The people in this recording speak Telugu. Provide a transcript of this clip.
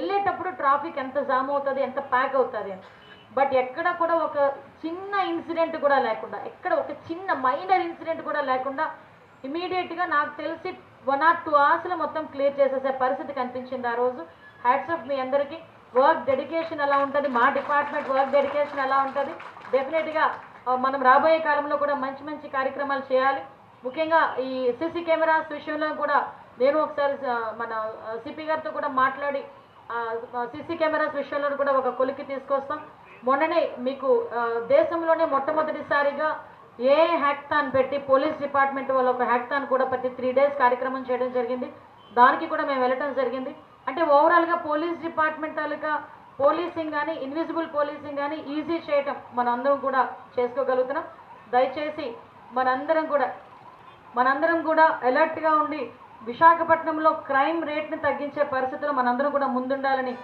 వెళ్ళేటప్పుడు ట్రాఫిక్ ఎంత జామ్ అవుతుంది, ఎంత ప్యాక్ అవుతుంది అని. బట్ ఎక్కడ కూడా ఒక చిన్న ఇన్సిడెంట్ కూడా లేకుండా, ఎక్కడ ఒక చిన్న మైనర్ ఇన్సిడెంట్ కూడా లేకుండా ఇమీడియట్గా నాకు తెలిసి 1 or 2 అవర్స్లో మొత్తం క్లియర్ చేసేసే పరిస్థితి కనిపించింది ఆ రోజు. హ్యాట్స్ ఆఫ్ మీ అందరికీ. వర్క్ డెడికేషన్ ఎలా ఉంటుంది, మా డిపార్ట్మెంట్ వర్క్ డెడికేషన్ ఎలా ఉంటుంది, డెఫినెట్గా మనం రాబోయే కాలంలో కూడా మంచి మంచి కార్యక్రమాలు చేయాలి. ముఖ్యంగా ఈ సీసీ కెమెరాస్ విషయంలో కూడా నేను ఒకసారి మన సిపి గారితో కూడా మాట్లాడి సీసీ కెమెరాస్ విషయంలో కూడా ఒక కొలికి తీసుకొస్తాం. మొన్ననే మీకు దేశంలోనే మొట్టమొదటిసారిగా ఏ హ్యాక్థాన్ పెట్టి పోలీస్ డిపార్ట్మెంట్ వాళ్ళు ఒక హ్యాక్థాన్ కూడా ప్రతి 3 days కార్యక్రమం చేయడం జరిగింది. దానికి కూడా మేము వెళ్ళటం జరిగింది. అంటే ఓవరాల్గా పోలీస్ డిపార్ట్మెంట్ తాలూకా పోలీసింగ్ కానీ ఇన్విజిబుల్ పోలీసింగ్ కానీ ఈజీ చేయటం మనందరం కూడా చేసుకోగలుగుతున్నాం. దయచేసి మనందరం కూడా అలర్ట్గా ఉండి విశాఖపట్నంలో క్రైమ్ రేట్ని తగ్గించే పరిస్థితుల్లో మనందరం కూడా ముందుండాలని